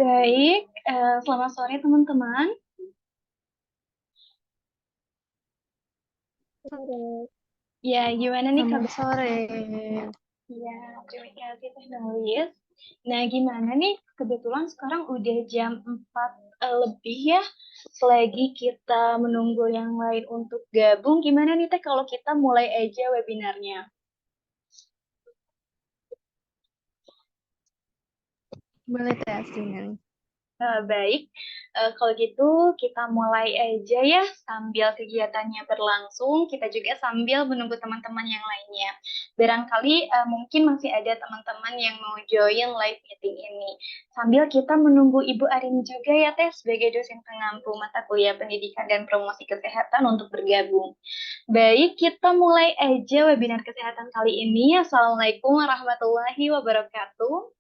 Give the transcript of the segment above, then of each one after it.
Baik, selamat sore teman-teman. Sore. Ya, gimana nih Selamat kabar? sore. Ya, terima kasih Teh Nulis. Nah, gimana nih? Kebetulan sekarang udah jam 4 lebih ya. Selagi kita menunggu yang lain untuk gabung, gimana nih Teh kalau kita mulai aja webinarnya? Boleh teh aslinya. Baik, kalau gitu kita mulai aja ya sambil kegiatannya berlangsung, kita juga sambil menunggu teman-teman yang lainnya. Barangkali mungkin masih ada teman-teman yang mau join live meeting ini. Sambil kita menunggu Ibu Arin juga ya Teh sebagai dosen pengampu mata kuliah pendidikan dan promosi kesehatan untuk bergabung. Baik, kita mulai aja webinar kesehatan kali ini. Assalamualaikum warahmatullahi wabarakatuh.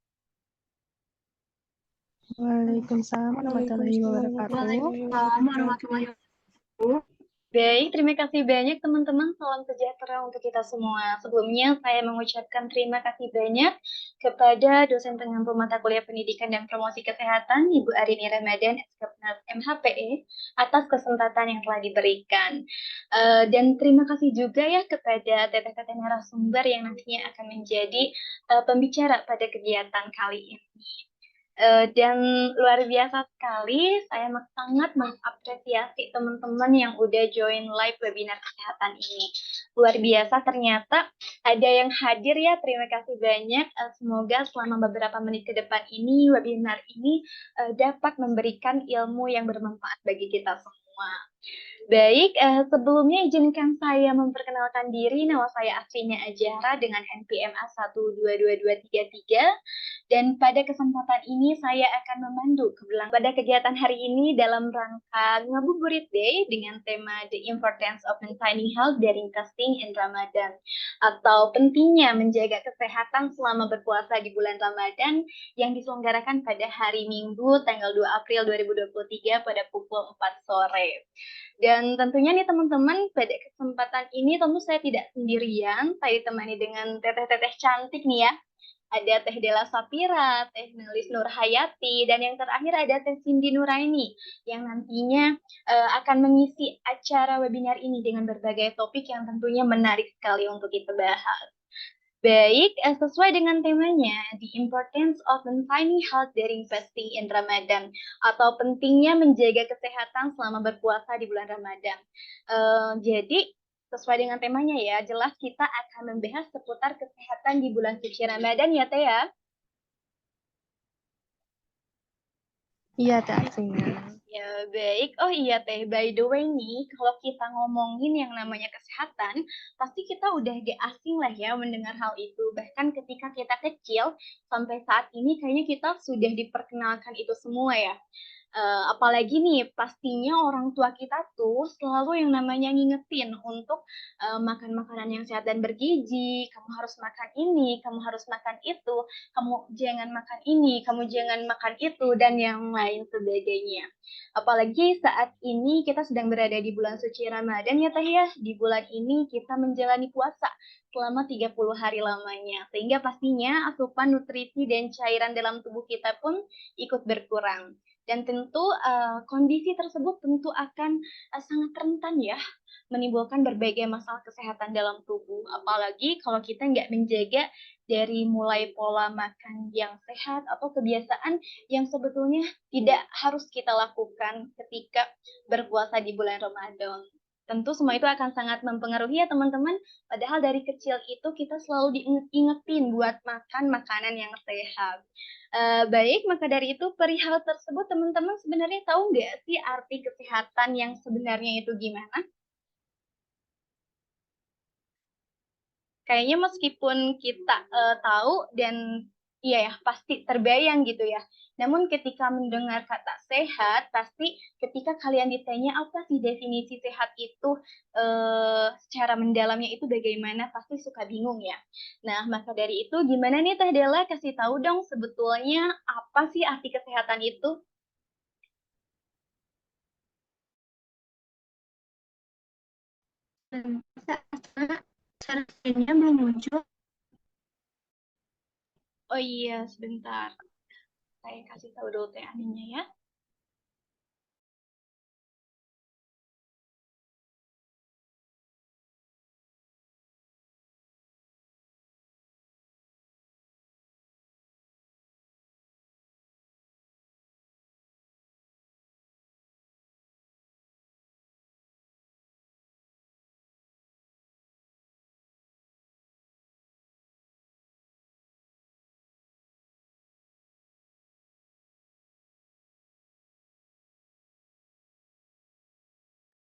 Waalaikumsalam warahmatullahi wabarakatuh. Waalaikumsalam warahmatullahi wabarakatuh. Baik, terima kasih banyak teman-teman. Salam sejahtera untuk kita semua. Sebelumnya, saya mengucapkan terima kasih banyak kepada dosen pengampu mata kuliah pendidikan dan promosi kesehatan, Ibu Arini Ramadan, SKPNAS MHPE, atas kesempatan yang telah diberikan. Dan terima kasih juga ya kepada teteh-teteh narasumber yang nantinya akan menjadi pembicara pada kegiatan kali ini. Dan luar biasa sekali, saya sangat mengapresiasi teman-teman yang udah join live webinar kesehatan ini. Luar biasa ternyata ada yang hadir ya, terima kasih banyak. Semoga selama beberapa menit ke depan ini, webinar ini dapat memberikan ilmu yang bermanfaat bagi kita semua. Baik, sebelumnya izinkan saya memperkenalkan diri. Nama saya Asrinya Ajara dengan NPM A1222233. Dan pada kesempatan ini saya akan memandu pada kegiatan hari ini dalam rangka Ngabuburit Day dengan tema The Importance of Maintaining Health During Fasting in Ramadan, atau pentingnya menjaga kesehatan selama berpuasa di bulan Ramadan yang diselenggarakan pada hari Minggu tanggal 2 April 2023 pada pukul 4 sore. Dan tentunya nih teman-teman, pada kesempatan ini tentu saya tidak sendirian, saya ditemani dengan teteh-teteh cantik nih ya. Ada Teh Dela Sapira, Teh Nelis Nurhayati, dan yang terakhir ada Teh Cindy Nuraini yang nantinya akan mengisi acara webinar ini dengan berbagai topik yang tentunya menarik sekali untuk kita bahas. Baik, sesuai dengan temanya, The Importance of Maintaining Health During Fasting in Ramadan, atau pentingnya menjaga kesehatan selama berpuasa di bulan Ramadan. Jadi, sesuai dengan temanya ya, jelas kita akan membahas seputar kesehatan di bulan suci Ramadan ya, Teh ya. Iya teh aslinya. Ya, baik. Oh iya, Teh. By the way nih, kalau kita ngomongin yang namanya kesehatan, pasti kita udah gak asing lah ya mendengar hal itu. Bahkan ketika kita kecil, sampai saat ini kayaknya kita sudah diperkenalkan itu semua ya. Apalagi nih, pastinya orang tua kita tuh selalu yang namanya ngingetin untuk makan makanan yang sehat dan bergizi. Kamu harus makan ini, kamu harus makan itu, kamu jangan makan ini, kamu jangan makan itu, dan yang lain sebagainya. Apalagi saat ini kita sedang berada di bulan suci Ramadan ya Teh ya. Di bulan ini kita menjalani puasa selama 30 hari lamanya. Sehingga pastinya asupan nutrisi dan cairan dalam tubuh kita pun ikut berkurang. Dan tentu kondisi tersebut tentu akan sangat rentan ya menimbulkan berbagai masalah kesehatan dalam tubuh. Apalagi kalau kita nggak menjaga dari mulai pola makan yang sehat atau kebiasaan yang sebetulnya tidak harus kita lakukan ketika berpuasa di bulan Ramadan. Tentu semua itu akan sangat mempengaruhi ya teman-teman. Padahal dari kecil itu kita selalu diingetin buat makan makanan yang sehat. Baik, maka dari itu perihal tersebut teman-teman sebenarnya tahu nggak sih arti kesehatan yang sebenarnya itu gimana? Kayaknya meskipun kita tahu dan iya ya pasti terbayang gitu ya. Namun ketika mendengar kata sehat, pasti ketika kalian ditanya apa sih definisi sehat itu secara mendalamnya itu bagaimana, pasti suka bingung ya. Nah, maka dari itu gimana nih Teh Dela kasih tahu dong sebetulnya apa sih arti kesehatan itu? Caranya belum muncul. Oh iya, sebentar. Saya kasih tahu dulu Teh Aninya ya.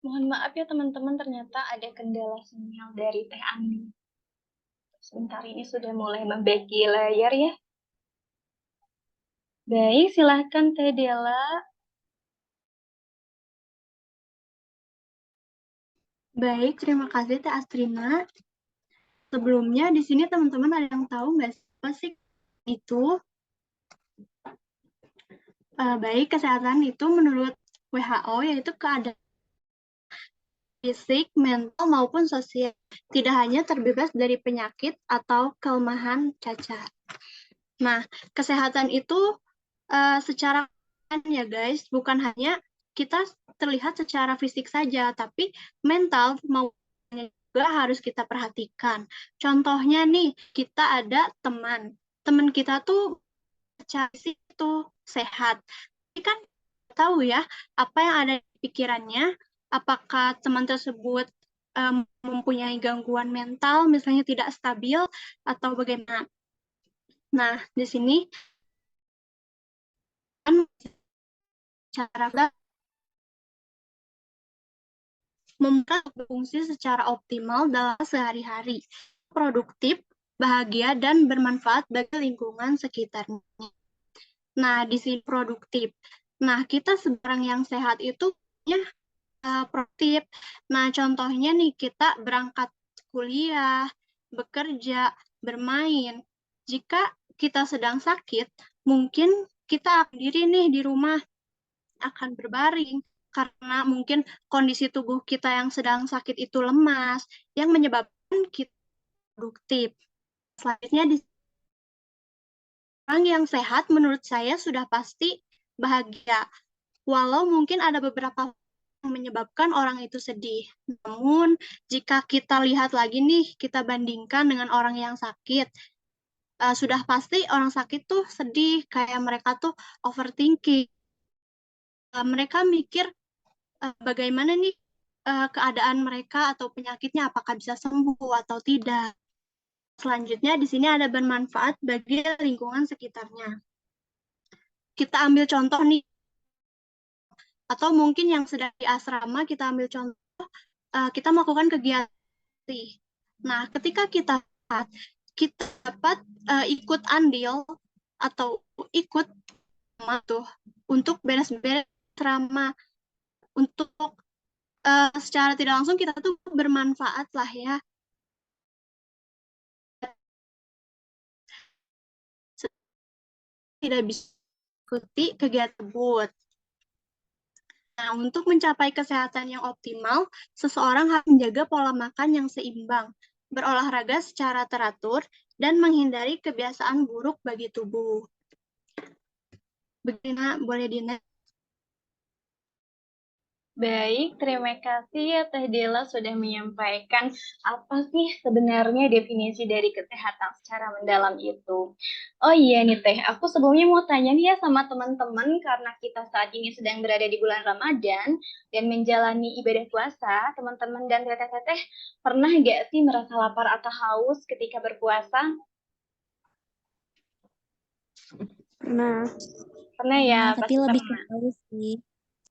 Mohon maaf ya teman-teman, ternyata ada kendala sinyal dari Teh Ani. Sebentar ini sudah mulai membagi layar ya. Baik, silahkan Teh Dela. Baik, terima kasih Teh Astrina. Sebelumnya di sini teman-teman ada yang tahu nggak sih apa sih itu? Baik, kesehatan itu menurut WHO yaitu keadaan fisik, mental maupun sosial, tidak hanya terbebas dari penyakit atau kelemahan cacat. Nah, kesehatan itu secara ya guys, bukan hanya kita terlihat secara fisik saja, tapi mental maupun juga harus kita perhatikan. Contohnya nih, kita ada teman kita tuh secara fisik itu sehat, tapi kan tahu ya apa yang ada di pikirannya, apakah teman tersebut mempunyai gangguan mental, misalnya tidak stabil atau bagaimana. Nah, di sini kan cara membuat berfungsi secara optimal dalam sehari-hari, produktif, bahagia, dan bermanfaat bagi lingkungan sekitarnya. Nah, di sini produktif. Nah, kita sebarang yang sehat itu ya produktif. Nah, contohnya nih kita berangkat kuliah, bekerja, bermain. Jika kita sedang sakit, mungkin kita akan diri nih di rumah, akan berbaring, karena mungkin kondisi tubuh kita yang sedang sakit itu lemas, yang menyebabkan kita produktif. Selanjutnya, di orang yang sehat menurut saya sudah pasti bahagia. Walau mungkin ada beberapa yang menyebabkan orang itu sedih. Namun, jika kita lihat lagi nih, kita bandingkan dengan orang yang sakit, sudah pasti orang sakit tuh sedih, kayak mereka tuh overthinking. Mereka mikir bagaimana nih keadaan mereka atau penyakitnya, apakah bisa sembuh atau tidak. Selanjutnya, di sini ada bermanfaat bagi lingkungan sekitarnya. Kita ambil contoh nih, atau mungkin yang sedang di asrama, kita ambil contoh, kita melakukan kegiatan. Nah, ketika kita dapat ikut andil atau ikut tuh untuk beres-beres asrama, untuk secara tidak langsung kita tuh bermanfaat lah ya. Tidak bisa ikuti kegiatan tersebut. Nah, untuk mencapai kesehatan yang optimal, seseorang harus menjaga pola makan yang seimbang, berolahraga secara teratur, dan menghindari kebiasaan buruk bagi tubuh. Begina, boleh Dina? Baik, terima kasih ya Teh Dela sudah menyampaikan apa sih sebenarnya definisi dari kesehatan secara mendalam itu. Oh iya nih Teh, aku sebelumnya mau tanya nih ya sama teman-teman karena kita saat ini sedang berada di bulan Ramadan dan menjalani ibadah puasa, teman-teman dan teteh-teteh pernah nggak sih merasa lapar atau haus ketika berpuasa? Nah, Pernah ya, Nah, tapi pasti lebih ke pernah. haus sih.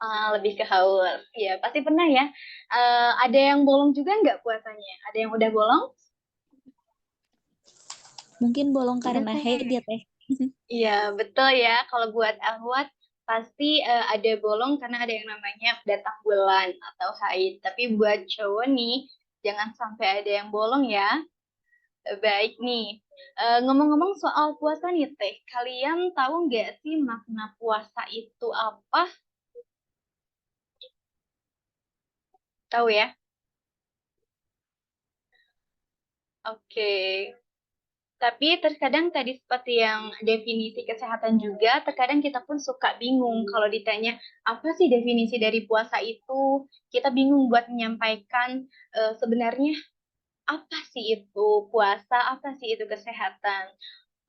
Lebih ke haus. Ya, pasti pernah ya. Ada yang bolong juga nggak puasanya? Ada yang udah bolong? Mungkin bolong karena Teh. haid ya, Teh. Iya, betul ya. Kalau buat Ahwat, pasti ada bolong karena ada yang namanya datang bulan atau haid. Tapi buat cowok nih, jangan sampai ada yang bolong ya. Baik nih. Ngomong-ngomong soal puasa nih, Teh. Kalian tahu nggak sih makna puasa itu apa? Tahu ya? Oke. Tapi terkadang tadi seperti yang definisi kesehatan juga, terkadang kita pun suka bingung kalau ditanya apa sih definisi dari puasa itu, kita bingung buat menyampaikan sebenarnya apa sih itu puasa, apa sih itu kesehatan.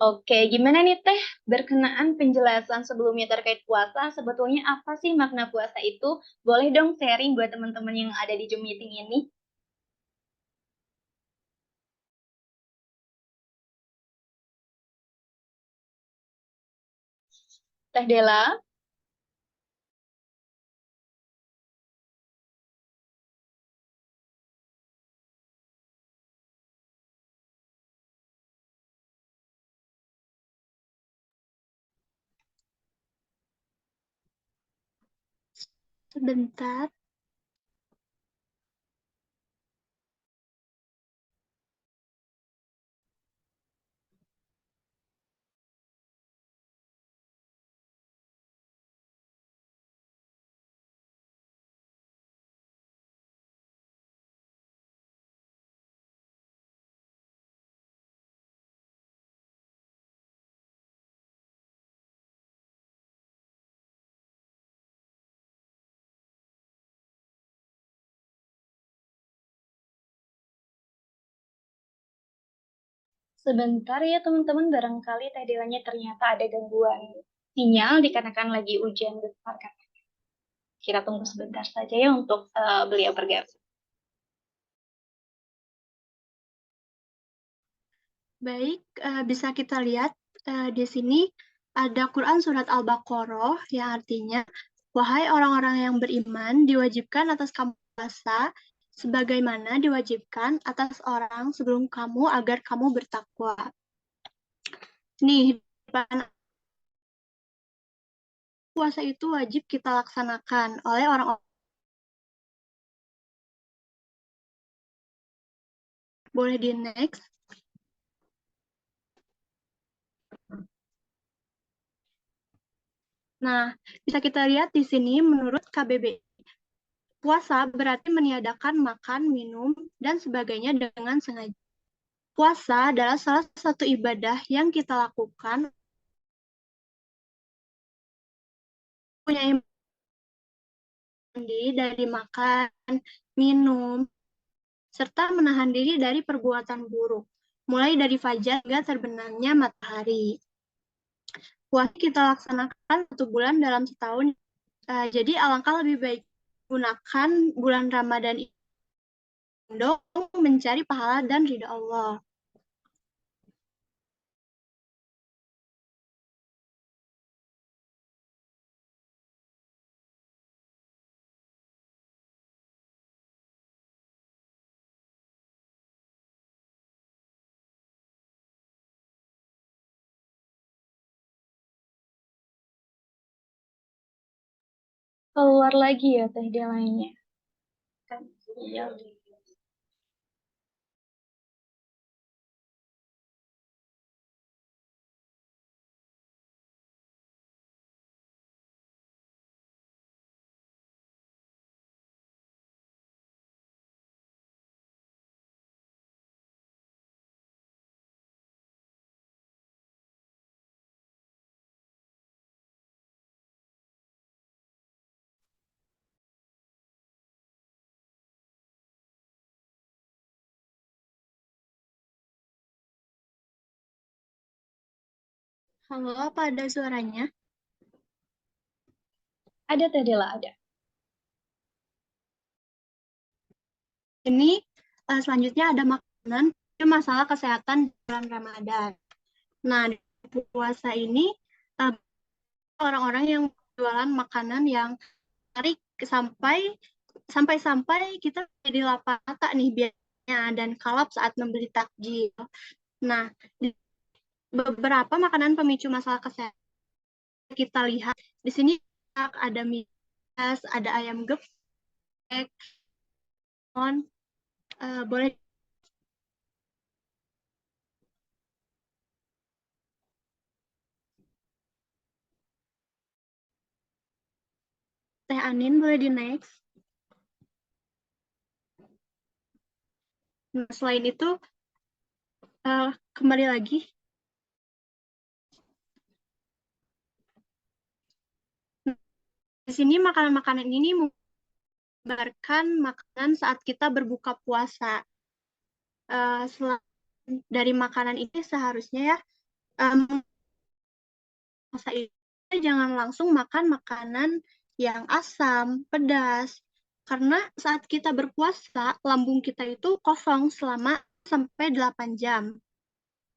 Oke, gimana nih Teh berkenaan penjelasan sebelumnya terkait puasa, sebetulnya apa sih makna puasa itu? Boleh dong sharing buat teman-teman yang ada di Zoom meeting ini? Teh Dela? Sebentar. Sebentar ya teman-teman, barangkali Teh Delanya ternyata ada gangguan sinyal dikarenakan lagi hujan besar kan. Kita tunggu sebentar saja ya untuk beliau bergabung. Baik, bisa kita lihat di sini ada Quran Surat Al-Baqarah yang artinya, wahai orang-orang yang beriman, diwajibkan atas kamu puasa, sebagaimana diwajibkan atas orang sebelum kamu agar kamu bertakwa. Nih, puasa itu wajib kita laksanakan oleh orang-orang. Boleh di next. Nah, bisa kita lihat di sini menurut KBBI, puasa berarti meniadakan makan, minum, dan sebagainya dengan sengaja. Puasa adalah salah satu ibadah yang kita lakukan punya diri dari makan, minum, serta menahan diri dari perbuatan buruk, mulai dari fajar hingga terbenamnya matahari. Puasa kita laksanakan 1 bulan dalam setahun, jadi alangkah lebih baik gunakan bulan Ramadan ini untuk mencari pahala dan ridha Allah. Keluar lagi ya Teh Delanya. Kan iya. Halo, apa ada suaranya? Ada Teh Dela, ada. Ini selanjutnya ada makanan, ini masalah kesehatan di bulan Ramadan. Nah, di puasa ini orang-orang yang jualan makanan yang tarik sampai kita jadi lapar mata nih biasanya dan kalap saat membeli takjil. Nah, di beberapa makanan pemicu masalah kesehatan kita lihat di sini ada mie, ada ayam geprek, boleh Teh Anin boleh di next. Nah, selain itu Kembali lagi. Di sini makanan-makanan ini menggambarkan makanan saat kita berbuka puasa. Selain dari makanan ini seharusnya ya, puasa itu jangan langsung makan makanan yang asam, pedas. Karena saat kita berpuasa, lambung kita itu kosong selama sampai 8 jam.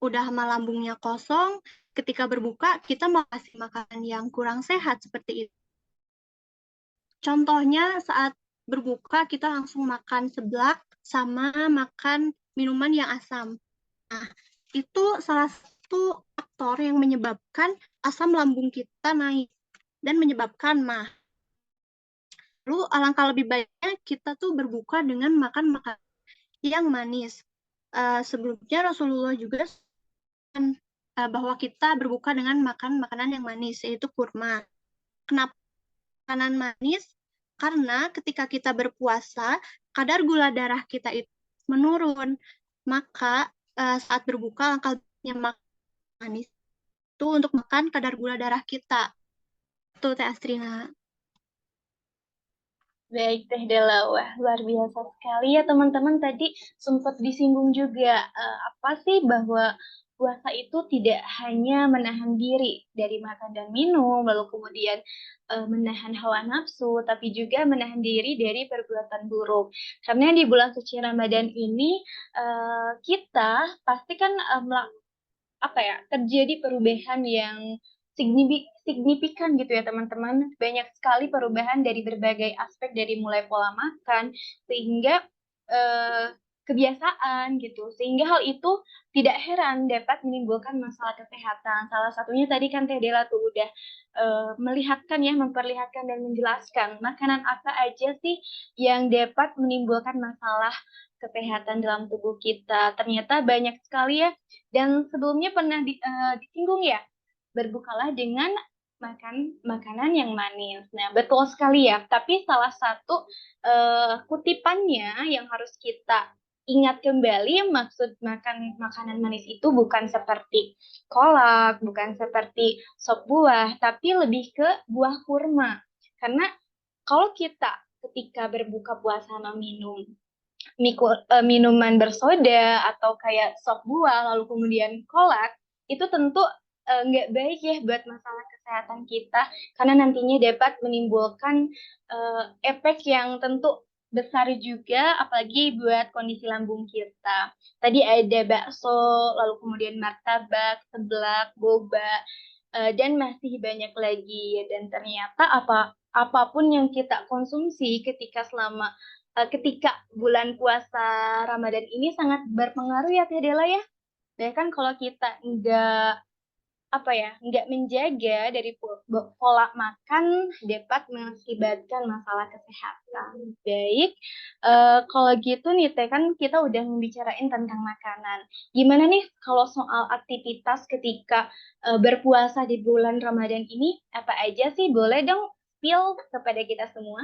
Udah sama lambungnya kosong, ketika berbuka kita mau kasih makanan yang kurang sehat seperti itu. Contohnya saat berbuka kita langsung makan seblak sama makan minuman yang asam. Nah, itu salah satu faktor yang menyebabkan asam lambung kita naik dan menyebabkan mah. Lalu alangkah lebih baiknya kita tuh berbuka dengan makan makanan yang manis. Sebelumnya Rasulullah juga bahwa kita berbuka dengan makan makanan yang manis, yaitu kurma. Kenapa makanan manis? Karena ketika kita berpuasa, kadar gula darah kita itu menurun. Maka saat berbuka, langkahnya makan manis itu untuk makan kadar gula darah kita. Itu Teh Astrina. Baik, Teh Dela. Wah, luar biasa sekali ya teman-teman. Tadi sempat disinggung juga apa sih bahwa puasa itu tidak hanya menahan diri dari makan dan minum, lalu kemudian menahan hawa nafsu, tapi juga menahan diri dari perbuatan buruk. Karena di bulan suci Ramadan ini kita pasti kan apa ya, terjadi perubahan yang signifikan gitu ya teman-teman. Banyak sekali perubahan dari berbagai aspek, dari mulai pola makan sehingga eh, kebiasaan gitu. Sehingga hal itu tidak heran dapat menimbulkan masalah kesehatan. Salah satunya tadi kan Teh Dela tuh udah melihatkan ya, memperlihatkan dan menjelaskan makanan apa aja sih yang dapat menimbulkan masalah kesehatan dalam tubuh kita. Ternyata banyak sekali ya, dan sebelumnya pernah disinggung ya, berbukalah dengan makan makanan yang manis. Nah, betul sekali ya. Tapi salah satu kutipannya yang harus kita ingat kembali, maksud makan makanan manis itu bukan seperti kolak, bukan seperti sop buah, tapi lebih ke buah kurma. Karena kalau kita ketika berbuka puasa meminum minuman bersoda atau kayak sop buah lalu kemudian kolak, itu tentu nggak baik ya buat masalah kesehatan kita, karena nantinya dapat menimbulkan efek yang tentu besar juga, apalagi buat kondisi lambung kita. Tadi ada bakso, lalu kemudian martabak, seblak, boba, dan masih banyak lagi. Dan ternyata apapun yang kita konsumsi ketika bulan puasa Ramadan ini sangat berpengaruh ya Teh Dela ya. Bahkan kalau kita nggak menjaga dari pola makan, dapat mengakibatkan masalah kesehatan. Baik, kalau gitu nih Teh, kan kita udah membicarain tentang makanan. Gimana nih kalau soal aktivitas ketika berpuasa di bulan Ramadan ini? Apa aja sih? Boleh dong spill kepada kita semua?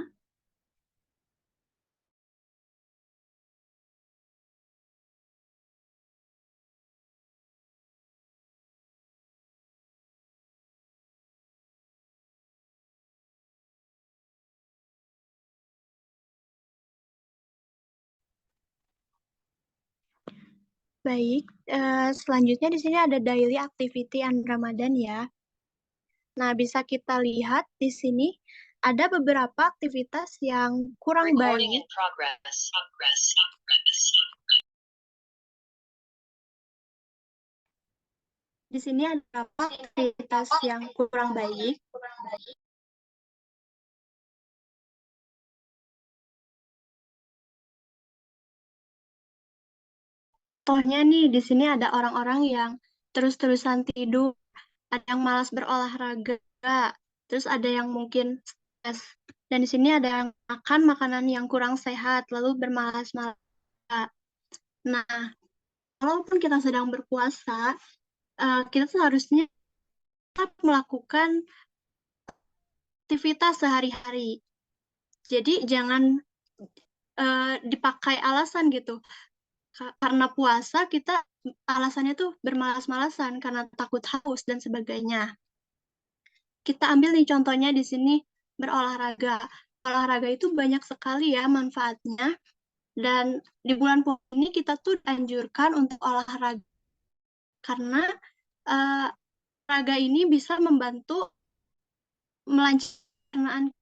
Baik, selanjutnya di sini ada daily activity and Ramadan ya. Nah, bisa kita lihat di sini ada beberapa aktivitas yang kurang baik. Di sini ada beberapa aktivitas yang kurang baik. Contohnya nih, di sini ada orang-orang yang terus-terusan tidur, ada yang malas berolahraga, terus ada yang mungkin stres. Dan di sini ada yang makan makanan yang kurang sehat, lalu bermalas-malas. Nah, walaupun kita sedang berpuasa, kita seharusnya tetap melakukan aktivitas sehari-hari. Jadi jangan dipakai alasan gitu. Karena puasa kita alasannya tuh bermalas-malasan karena takut haus dan sebagainya. Kita ambil nih contohnya di sini berolahraga. Olahraga itu banyak sekali ya manfaatnya. Dan di bulan puasa ini kita tuh dianjurkan untuk olahraga karena olahraga ini bisa membantu melancarkan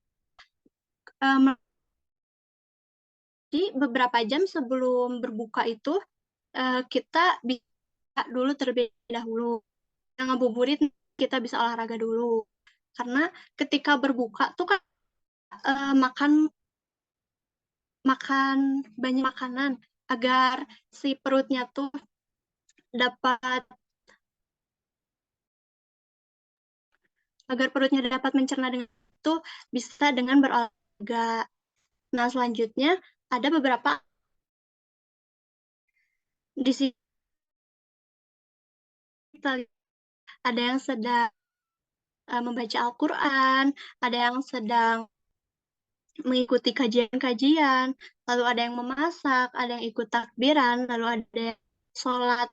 jadi beberapa jam sebelum berbuka itu kita bisa dulu terlebih dahulu. Yang ngabuburit kita bisa olahraga dulu. Karena ketika berbuka tuh kan makan banyak makanan agar si perutnya tuh dapat mencerna dengan itu bisa dengan berolahraga. Nah, selanjutnya ada beberapa di sini ada yang sedang membaca Al-Quran, ada yang sedang mengikuti kajian-kajian, lalu ada yang memasak, ada yang ikut takbiran, lalu ada yang sholat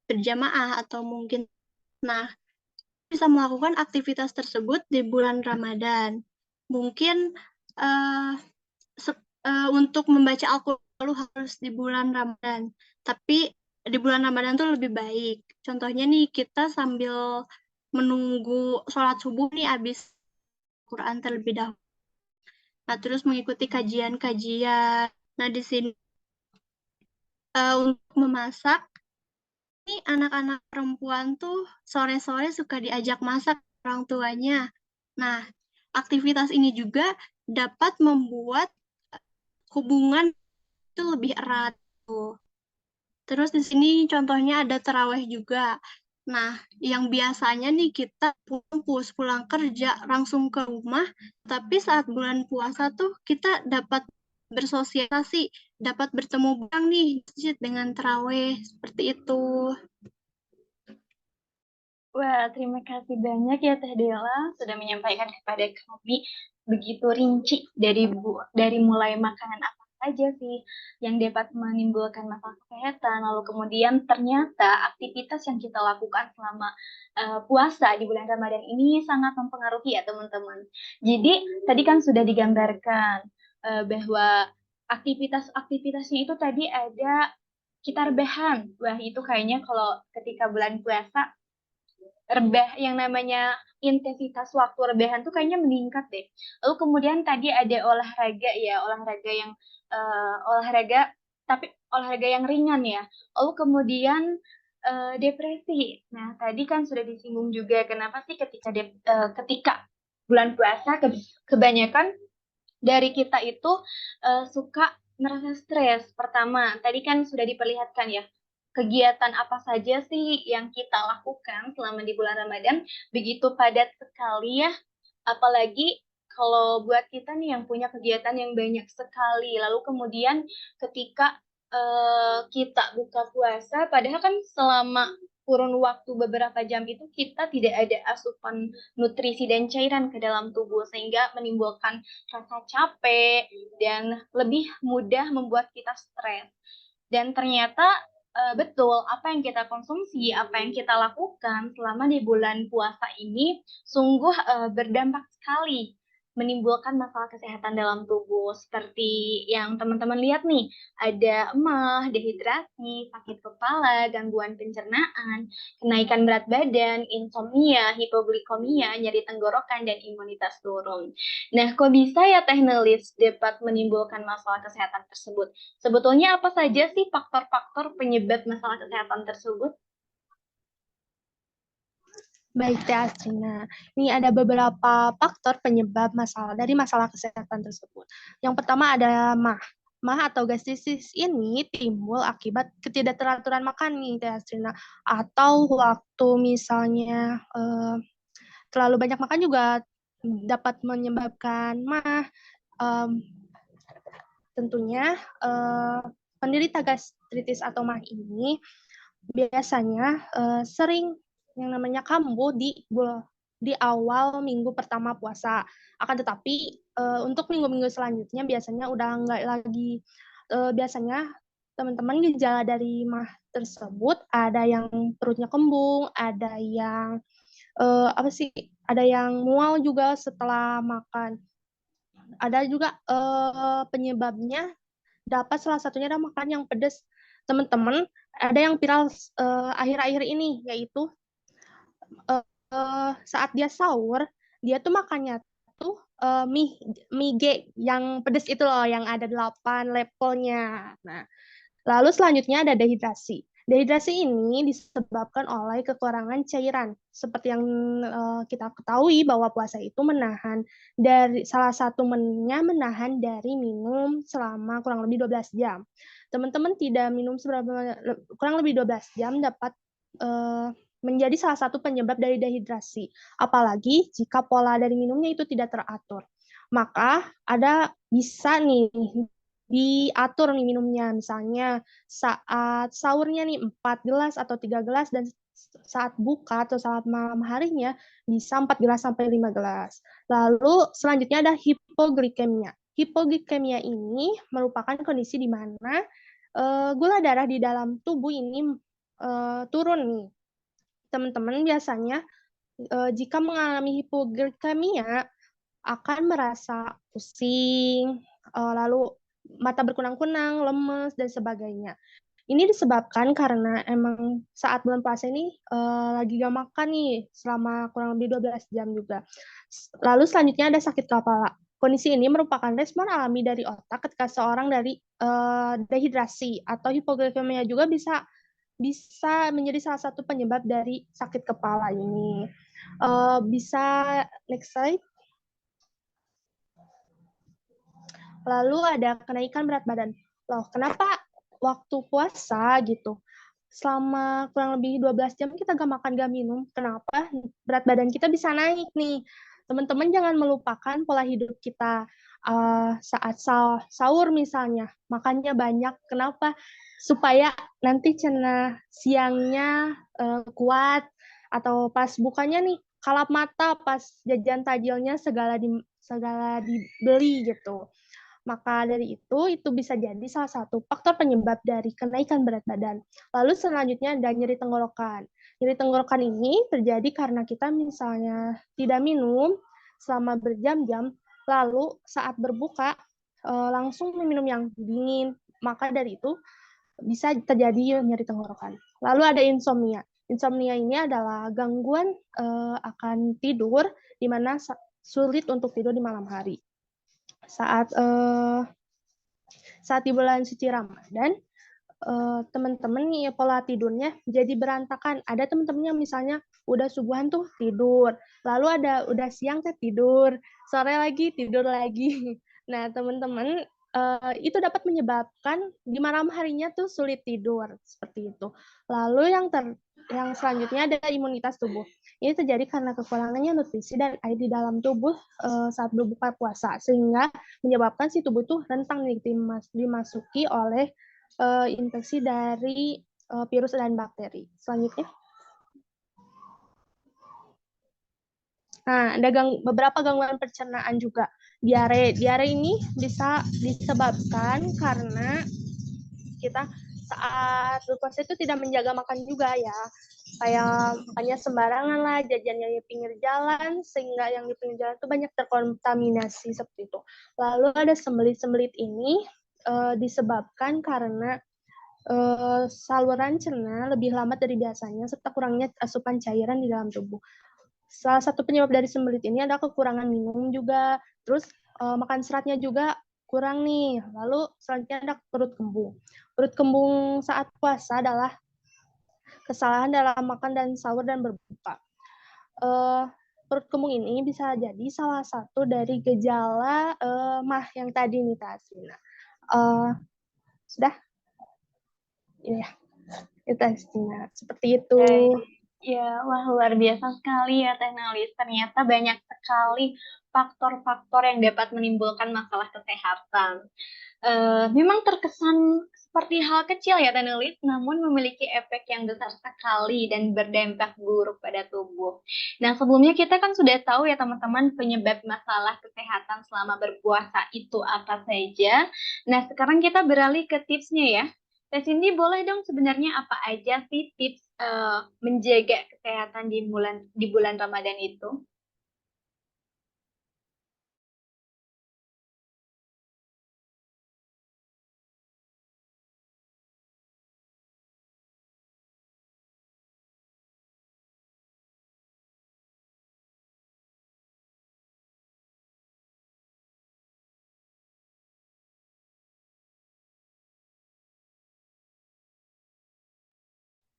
berjamaah atau mungkin. Nah, bisa melakukan aktivitas tersebut di bulan Ramadan. Mungkin untuk membaca Al-Quran harus di bulan Ramadan, tapi di bulan Ramadan tuh lebih baik. Contohnya nih, kita sambil menunggu sholat subuh nih habis Quran terlebih dahulu. Nah, terus mengikuti kajian-kajian. Nah, di sini untuk memasak, ini anak-anak perempuan tuh sore-sore suka diajak masak orang tuanya. Nah, aktivitas ini juga dapat membuat hubungan itu lebih erat tuh. Terus di sini contohnya ada taraweh juga. Nah, yang biasanya nih kita pulang kerja langsung ke rumah, tapi saat bulan puasa tuh kita dapat bersosialisasi, dapat bertemu bareng nih di masjid dengan taraweh seperti itu. Wah, terima kasih banyak ya Teh Dela sudah menyampaikan kepada kami begitu rinci dari mulai makanan apa saja sih yang dapat menimbulkan masalah kesehatan, lalu kemudian ternyata aktivitas yang kita lakukan selama puasa di bulan Ramadan ini sangat mempengaruhi ya teman-teman. Jadi tadi kan sudah digambarkan bahwa aktivitas-aktivitasnya itu tadi ada kita rebahan. Wah, itu kayaknya kalau ketika bulan puasa yang namanya intensitas waktu rebahan tuh kayaknya meningkat deh. Lalu kemudian tadi ada olahraga ya, olahraga tapi olahraga yang ringan ya. Lalu kemudian depresi. Nah, tadi kan sudah disinggung juga kenapa sih ketika bulan puasa kebanyakan dari kita itu suka merasa stres. Pertama, tadi kan sudah diperlihatkan ya, kegiatan apa saja sih yang kita lakukan selama di bulan Ramadan, begitu padat sekali ya, apalagi kalau buat kita nih yang punya kegiatan yang banyak sekali, lalu kemudian ketika kita buka puasa, padahal kan selama kurun waktu beberapa jam itu kita tidak ada asupan nutrisi dan cairan ke dalam tubuh sehingga menimbulkan rasa capek dan lebih mudah membuat kita stres. Dan ternyata betul apa yang kita konsumsi, apa yang kita lakukan selama di bulan puasa ini sungguh berdampak sekali menimbulkan masalah kesehatan dalam tubuh seperti yang teman-teman lihat nih, ada emah, dehidrasi, sakit kepala, gangguan pencernaan, kenaikan berat badan, insomnia, hipoglikemia, nyeri tenggorokan dan imunitas turun. Nah, kok bisa ya teknolis dapat menimbulkan masalah kesehatan tersebut? Sebetulnya apa saja sih faktor-faktor penyebab masalah kesehatan tersebut? Baik, Teh Asrina. Ini ada beberapa faktor penyebab masalah kesehatan tersebut. Yang pertama ada MAH. MAH atau gastritis ini timbul akibat ketidakteraturan makan nih, Teh Asrina. Atau waktu misalnya terlalu banyak makan juga dapat menyebabkan MAH. Tentunya penderita gastritis atau MAH ini biasanya sering yang namanya kambuh di awal minggu pertama puasa. Akan tetapi untuk minggu-minggu selanjutnya biasanya udah nggak lagi biasanya teman-teman gejala dari MAH tersebut ada yang perutnya kembung, ada yang ada yang mual juga setelah makan. Ada juga penyebabnya dapat salah satunya adalah makan yang pedas. Teman-teman, ada yang viral akhir-akhir ini yaitu saat dia sahur, dia tuh makannya tuh mie mie G yang pedas itu loh, yang ada 8 levelnya. Nah, lalu selanjutnya ada dehidrasi. Dehidrasi ini disebabkan oleh kekurangan cairan. Seperti yang kita ketahui bahwa puasa itu menahan dari salah satu menunya menahan dari minum selama kurang lebih 12 jam. Teman-teman tidak minum kurang lebih 12 jam dapat menjadi salah satu penyebab dari dehidrasi. Apalagi jika pola dari minumnya itu tidak teratur. Maka bisa nih diatur nih minumnya, misalnya saat sahurnya nih 4 gelas atau 3 gelas dan saat buka atau saat malam harinya bisa 4 gelas sampai 5 gelas. Lalu selanjutnya ada hipoglikemia. Hipoglikemia ini merupakan kondisi di mana gula darah di dalam tubuh ini turun nih. Teman-teman biasanya jika mengalami hipoglikemia akan merasa pusing, lalu mata berkunang-kunang, lemes, dan sebagainya. Ini disebabkan karena emang saat bulan puasa ini lagi gak makan nih selama kurang lebih 12 jam juga. Lalu selanjutnya ada sakit kepala. Kondisi ini merupakan respon alami dari otak ketika seorang dari dehidrasi atau hipoglikemia juga bisa menjadi salah satu penyebab dari sakit kepala ini. Bisa next slide. Lalu ada kenaikan berat badan. Loh, kenapa waktu puasa gitu, selama kurang lebih 12 jam kita gak makan, gak minum, kenapa berat badan kita bisa naik nih? Teman-teman jangan melupakan pola hidup kita saat sahur misalnya, makannya banyak. Kenapa? Supaya nanti cenah siangnya kuat, atau pas bukanya nih, kalap mata pas jajan tajilnya segala dibeli gitu. Maka dari itu bisa jadi salah satu faktor penyebab dari kenaikan berat badan. Lalu selanjutnya ada nyeri tenggorokan. Nyeri tenggorokan ini terjadi karena kita misalnya tidak minum selama berjam-jam, lalu saat berbuka langsung minum yang dingin. Maka dari itu bisa terjadi nyeri tenggorokan. Lalu ada insomnia. Insomnia ini adalah gangguan akan tidur di mana sulit untuk tidur di malam hari. Saat di bulan suci Ramadan, teman-teman nih pola tidurnya jadi berantakan. Ada teman-teman yang misalnya udah subuhan tuh tidur, lalu udah siang tuh tidur, sore lagi tidur lagi. Nah, teman-teman itu dapat menyebabkan di malam harinya tuh sulit tidur seperti itu. Lalu yang selanjutnya ada imunitas tubuh. Ini terjadi karena kekurangannya nutrisi dan air di dalam tubuh saat berbuka puasa, sehingga menyebabkan si tubuh tuh rentan dimasuki oleh infeksi dari virus dan bakteri. Selanjutnya. Nah, ada beberapa gangguan pencernaan juga. Diare ini bisa disebabkan karena kita saat berpuasa itu tidak menjaga makan juga ya. Kayak makannya sembarangan lah, jajannya di pinggir jalan, sehingga yang di pinggir jalan itu banyak terkontaminasi seperti itu. Lalu ada sembelit-sembelit ini disebabkan karena saluran cerna lebih lambat dari biasanya, serta kurangnya asupan cairan di dalam tubuh. Salah satu penyebab dari sembelit ini adalah kekurangan minum juga, terus makan seratnya juga kurang nih. Lalu selanjutnya ada perut kembung. Perut kembung saat puasa adalah kesalahan dalam makan dan sahur dan berbuka. Perut kembung ini bisa jadi salah satu dari gejala MAH yang tadi nih Tasina. Sudah? Iya, Tasina. Seperti itu. Ya, wah luar biasa sekali ya Teh Nalis. Ternyata banyak sekali faktor-faktor yang dapat menimbulkan masalah kesehatan. Memang terkesan seperti hal kecil ya Teh Nalis, namun memiliki efek yang besar sekali dan berdampak buruk pada tubuh. Nah, sebelumnya kita kan sudah tahu ya teman-teman penyebab masalah kesehatan selama berpuasa itu apa saja. Nah, sekarang kita beralih ke tipsnya ya. Teh Cindy, boleh dong sebenarnya apa aja sih tips menjaga kesehatan di bulan Ramadan itu?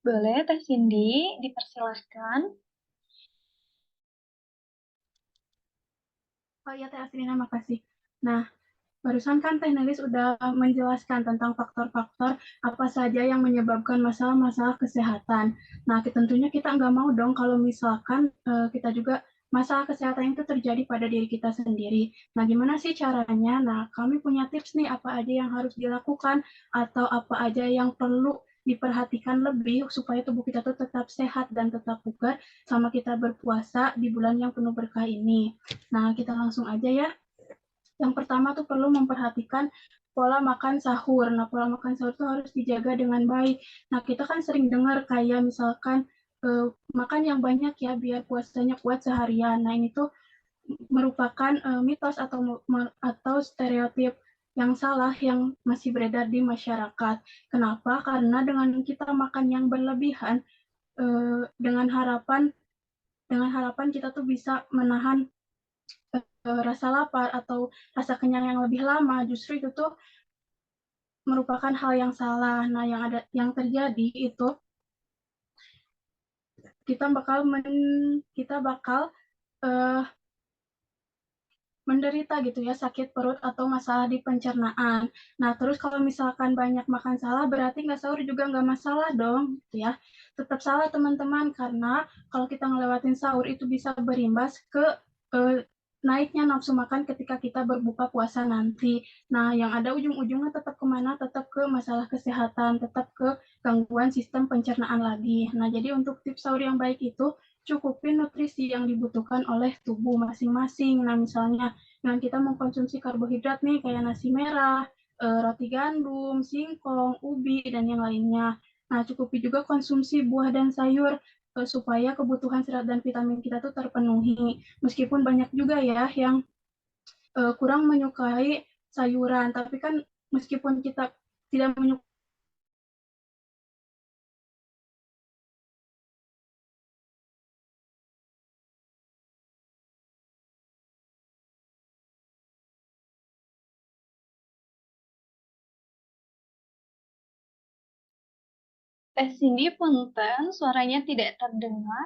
Boleh, Teh Cindy, dipersilahkan. Oh iya Teh Asrina, makasih. Nah, barusan kan Teh Nelis udah menjelaskan tentang faktor-faktor apa saja yang menyebabkan masalah-masalah kesehatan. Nah, tentunya kita nggak mau dong kalau misalkan kita juga masalah kesehatan itu terjadi pada diri kita sendiri. Nah, gimana sih caranya? Nah, kami punya tips nih apa aja yang harus dilakukan atau apa aja yang perlu diperhatikan lebih supaya tubuh kita tuh tetap sehat dan tetap bugar sama kita berpuasa di bulan yang penuh berkah ini. Nah, kita langsung aja ya. Yang pertama tuh perlu memperhatikan pola makan sahur. Nah, pola makan sahur tuh harus dijaga dengan baik. Nah, kita kan sering dengar kayak misalkan makan yang banyak ya biar puasanya kuat seharian. Nah, ini tuh merupakan mitos atau stereotip yang salah yang masih beredar di masyarakat. Kenapa? Karena dengan kita makan yang berlebihan dengan harapan kita tuh bisa menahan rasa lapar atau rasa kenyang yang lebih lama, justru itu tuh merupakan hal yang salah. Nah, yang terjadi itu kita bakal uh, menderita gitu ya sakit perut atau masalah di pencernaan. Nah, terus kalau misalkan banyak makan salah berarti nggak sahur juga nggak masalah dong, gitu ya. Tetap salah teman-teman karena kalau kita ngelewatin sahur itu bisa berimbas ke uh, naiknya nafsu makan ketika kita berbuka puasa nanti. Nah, yang ada ujung-ujungnya tetap kemana? Tetap ke masalah kesehatan, tetap ke gangguan sistem pencernaan lagi. Nah, jadi untuk tips sahur yang baik itu cukupin nutrisi yang dibutuhkan oleh tubuh masing-masing. Nah, misalnya dengan kita mengkonsumsi karbohidrat nih kayak nasi merah, roti gandum, singkong, ubi, dan yang lainnya. Nah, cukupi juga konsumsi buah dan sayur supaya kebutuhan serat dan vitamin kita tuh terpenuhi. Meskipun banyak juga ya yang kurang menyukai sayuran, tapi kan meskipun kita tidak menyukai Teh Cindy, punten, suaranya tidak terdengar.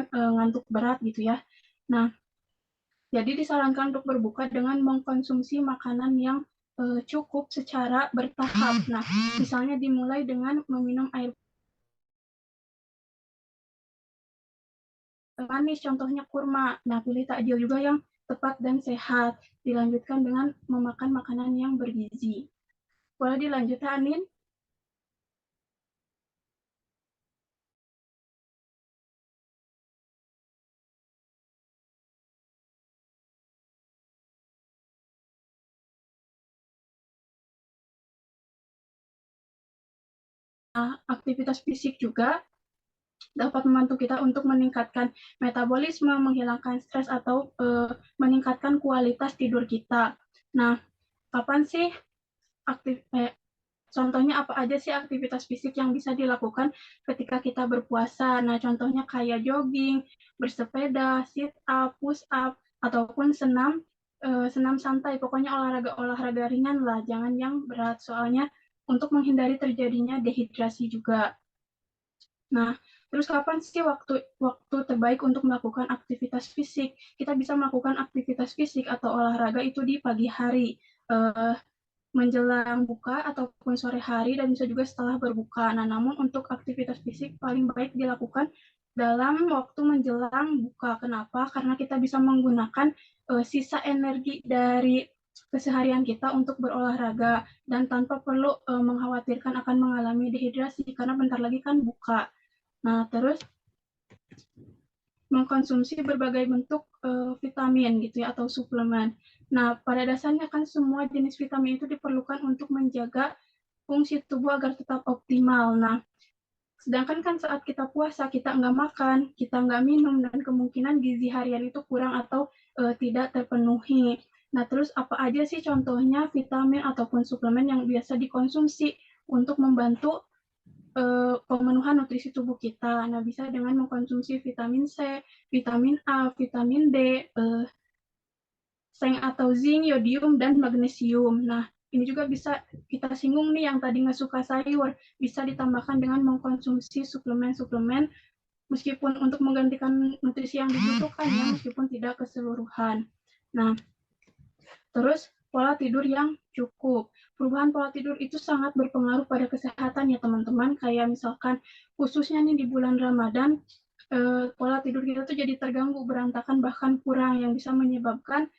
ngantuk berat gitu ya. Nah, jadi disarankan untuk berbuka dengan mengkonsumsi makanan yang cukup secara bertahap. Nah, misalnya dimulai dengan meminum air manis, contohnya kurma. Nah, pilih takjil juga yang tepat dan sehat. Dilanjutkan dengan memakan makanan yang bergizi. Boleh dilanjutkan, Anin? Nah, aktivitas fisik juga dapat membantu kita untuk meningkatkan metabolisme, menghilangkan stres, atau meningkatkan kualitas tidur kita. Nah, kapan sih contohnya apa aja sih aktivitas fisik yang bisa dilakukan ketika kita berpuasa? Nah, contohnya kayak jogging, bersepeda, sit up, push up, ataupun senam senam santai, pokoknya olahraga ringan lah, jangan yang berat, soalnya untuk menghindari terjadinya dehidrasi juga. Nah, terus kapan sih waktu terbaik untuk melakukan aktivitas fisik? Kita bisa melakukan aktivitas fisik atau olahraga itu di pagi hari, menjelang buka ataupun sore hari, dan bisa juga setelah berbuka. Nah, namun untuk aktivitas fisik paling baik dilakukan dalam waktu menjelang buka. Kenapa? Karena kita bisa menggunakan sisa energi dari keseharian kita untuk berolahraga dan tanpa perlu mengkhawatirkan akan mengalami dehidrasi karena bentar lagi kan buka. Nah, terus mengkonsumsi berbagai bentuk vitamin gitu ya atau suplemen. Nah, pada dasarnya kan semua jenis vitamin itu diperlukan untuk menjaga fungsi tubuh agar tetap optimal. Nah, sedangkan kan saat kita puasa, kita nggak makan, kita nggak minum, dan kemungkinan gizi harian itu kurang atau tidak terpenuhi. Nah, terus apa aja sih contohnya vitamin ataupun suplemen yang biasa dikonsumsi untuk membantu pemenuhan nutrisi tubuh kita? Nah, bisa dengan mengkonsumsi vitamin C, vitamin A, vitamin D, seng atau zinc, yodium, dan magnesium. Nah, ini juga bisa kita singgung nih yang tadi nggak suka sayur, bisa ditambahkan dengan mengkonsumsi suplemen-suplemen meskipun untuk menggantikan nutrisi yang dibutuhkan ya, meskipun tidak keseluruhan. Nah, terus pola tidur yang cukup. Perubahan pola tidur itu sangat berpengaruh pada kesehatan ya teman-teman. Kayak misalkan khususnya nih di bulan Ramadan, pola tidur kita tuh jadi terganggu, berantakan, bahkan kurang, yang bisa menyebabkan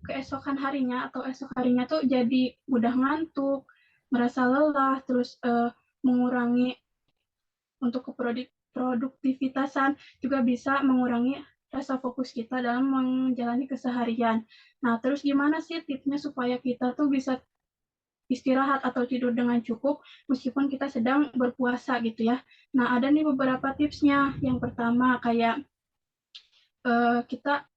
keesokan harinya atau esok harinya tuh jadi mudah ngantuk, merasa lelah, terus mengurangi untuk produktivitasan, juga bisa mengurangi rasa fokus kita dalam menjalani keseharian. Nah, terus gimana sih tipsnya supaya kita tuh bisa istirahat atau tidur dengan cukup meskipun kita sedang berpuasa gitu ya. Nah, ada nih beberapa tipsnya. Yang pertama kayak kita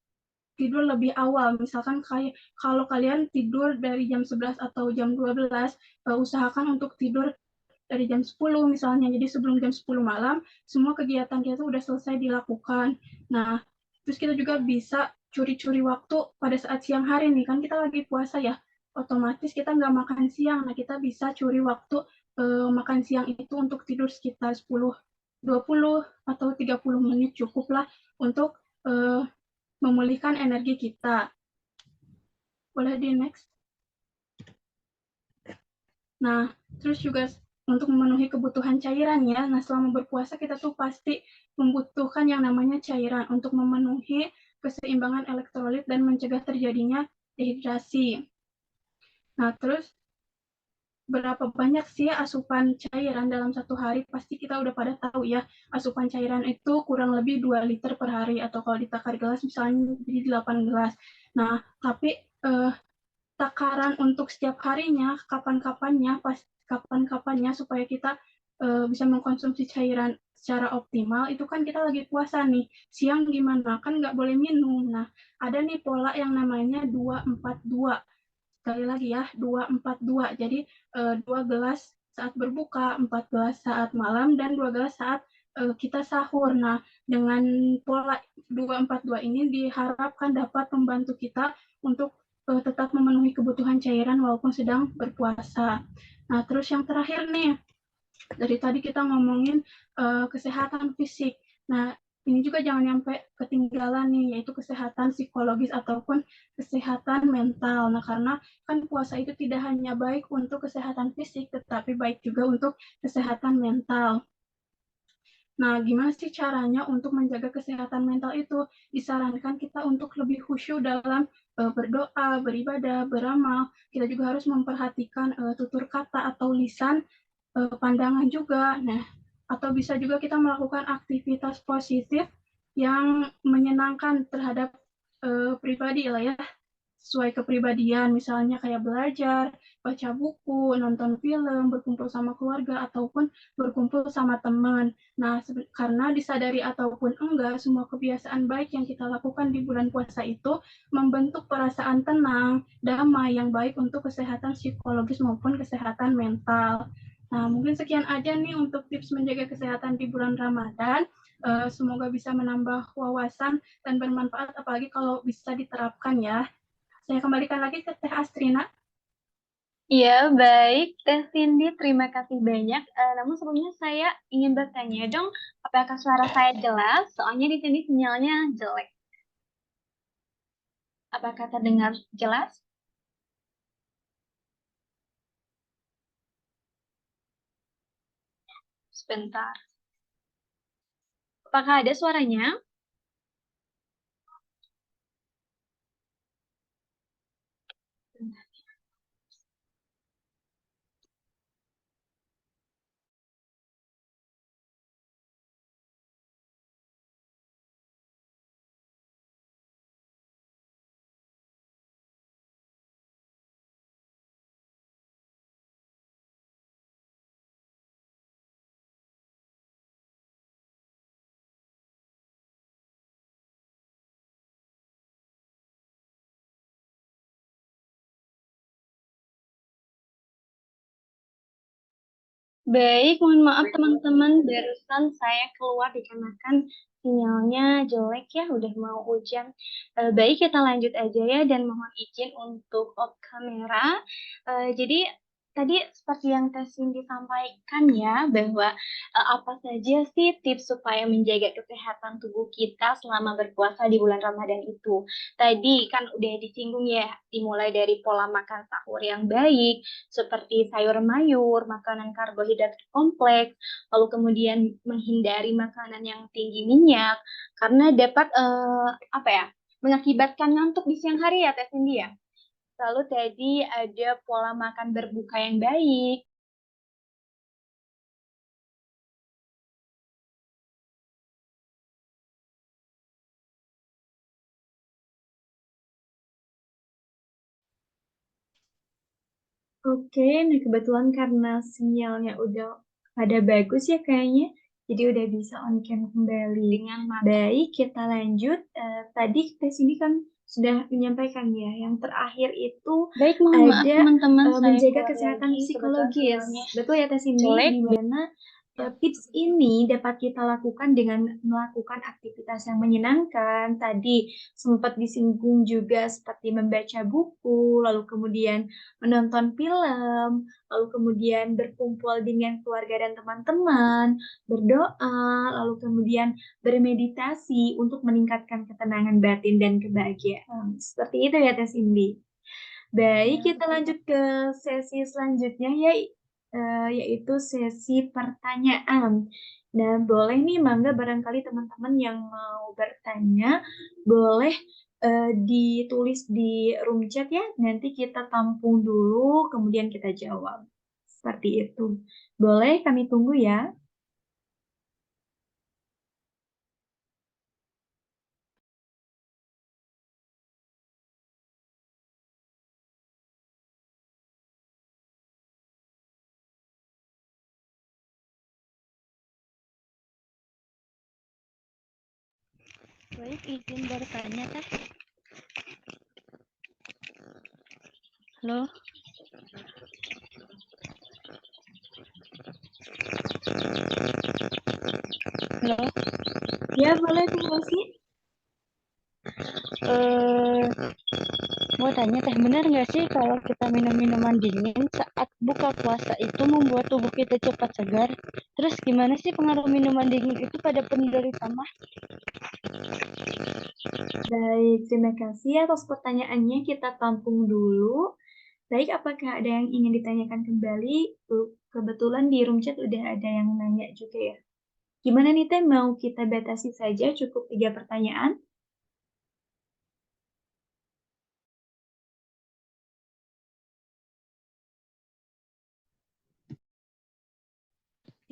tidur lebih awal. Misalkan kayak kalau kalian tidur dari jam 11 atau jam 12, usahakan untuk tidur dari jam 10 misalnya. Jadi sebelum jam 10 malam, semua kegiatan kita tuh udah selesai dilakukan. Nah, terus kita juga bisa curi-curi waktu pada saat siang hari nih. Kan kita lagi puasa ya, otomatis kita nggak makan siang. Nah, kita bisa curi waktu makan siang itu untuk tidur sekitar 10, 20, atau 30 menit cukup lah untuk memulihkan energi kita. Boleh di next? Nah, terus juga untuk memenuhi kebutuhan cairan ya. Nah, selama berpuasa kita tuh pasti membutuhkan yang namanya cairan untuk memenuhi keseimbangan elektrolit dan mencegah terjadinya dehidrasi. Nah, terus berapa banyak sih asupan cairan dalam satu hari? Pasti kita udah pada tahu ya, asupan cairan itu kurang lebih 2 liter per hari, atau kalau ditakar gelas misalnya jadi 8 gelas. Nah, tapi takaran untuk setiap harinya, kapan-kapannya supaya kita bisa mengkonsumsi cairan secara optimal, itu kan kita lagi puasa nih. Siang gimana? Kan nggak boleh minum. Nah, ada nih pola yang namanya 2-4-2. Sekali lagi ya, 2-4-2. Jadi 2 gelas saat berbuka, 4 gelas saat malam, dan 2 gelas saat kita sahur. Nah, dengan pola 2-4-2 ini diharapkan dapat membantu kita untuk tetap memenuhi kebutuhan cairan walaupun sedang berpuasa. Nah, terus yang terakhir nih, dari tadi kita ngomongin kesehatan fisik. Nah, ini juga jangan sampai ketinggalan nih, yaitu kesehatan psikologis ataupun kesehatan mental. Nah, karena kan puasa itu tidak hanya baik untuk kesehatan fisik, tetapi baik juga untuk kesehatan mental. Nah, gimana sih caranya untuk menjaga kesehatan mental itu? Disarankan kita untuk lebih khusyuk dalam berdoa, beribadah, beramal. Kita juga harus memperhatikan tutur kata atau lisan, pandangan juga. Nah, atau bisa juga kita melakukan aktivitas positif yang menyenangkan terhadap pribadi lah ya, sesuai kepribadian, misalnya kayak belajar, baca buku, nonton film, berkumpul sama keluarga, ataupun berkumpul sama teman. Nah, karena disadari ataupun enggak, semua kebiasaan baik yang kita lakukan di bulan puasa itu membentuk perasaan tenang, damai, yang baik untuk kesehatan psikologis maupun kesehatan mental. Nah, mungkin sekian aja nih untuk tips menjaga kesehatan di bulan Ramadan. Semoga bisa menambah wawasan dan bermanfaat, apalagi kalau bisa diterapkan ya. Saya kembalikan lagi ke Teh Astrina. Iya, baik. Teh Cindy, terima kasih banyak. Namun sebelumnya saya ingin bertanya dong, apakah suara saya jelas? Soalnya di sini sinyalnya jelek. Apakah terdengar jelas? Sebentar. Apakah ada suaranya? Baik, mohon maaf teman-teman, barusan saya keluar dikarenakan sinyalnya jelek ya, udah mau hujan. Baik, kita lanjut aja ya, dan mohon izin untuk off kamera. Jadi tadi seperti yang Teh Cindy sampaikan ya, bahwa apa saja sih tips supaya menjaga kesehatan tubuh kita selama berpuasa di bulan Ramadan itu. Tadi kan udah disinggung ya, dimulai dari pola makan sahur yang baik, seperti sayur mayur, makanan karbohidrat kompleks, lalu kemudian menghindari makanan yang tinggi minyak, karena dapat apa ya, mengakibatkan ngantuk di siang hari ya Teh Cindy ya. Lalu tadi ada pola makan berbuka yang baik. Oke, nah kebetulan karena sinyalnya udah pada bagus ya kayaknya, jadi udah bisa on cam kembali. Dengan baik, kita lanjut. Tadi kita sini kan sudah menyampaikan ya, yang terakhir itu baik, mohon maaf ada teman-teman, saya menjaga keluar kesehatan lagi, kebetulan psikologis. sinyalnya Betul ya Teh Cindy? jelek. Di mana tips ini dapat kita lakukan dengan melakukan aktivitas yang menyenangkan. Tadi sempat disinggung juga seperti membaca buku, lalu kemudian menonton film, lalu kemudian berkumpul dengan keluarga dan teman-teman, berdoa, lalu kemudian bermeditasi untuk meningkatkan ketenangan batin dan kebahagiaan. Seperti itu ya Teh Cindy. Baik, kita lanjut ke sesi selanjutnya ya, yaitu sesi pertanyaan. Nah, boleh nih, mangga barangkali teman-teman yang mau bertanya, boleh ditulis di room chat ya, nanti kita tampung dulu, kemudian kita jawab. Seperti itu. Boleh, kami tunggu ya. Baik, izin bertanya, Teh. Halo? Halo? Ya, boleh Teh Rosi. Mau tanya, Teh, benar nggak sih kalau kita minum minuman dingin saat buka puasa itu membuat tubuh kita cepat segar? Terus gimana sih pengaruh minuman dingin itu pada penderita mah? Baik, terima kasih atas pertanyaannya. Kita tampung dulu. Baik, apakah ada yang ingin ditanyakan kembali? Kebetulan di room chat udah ada yang nanya juga ya. Gimana nih Teh, mau kita batasi saja cukup 3 pertanyaan?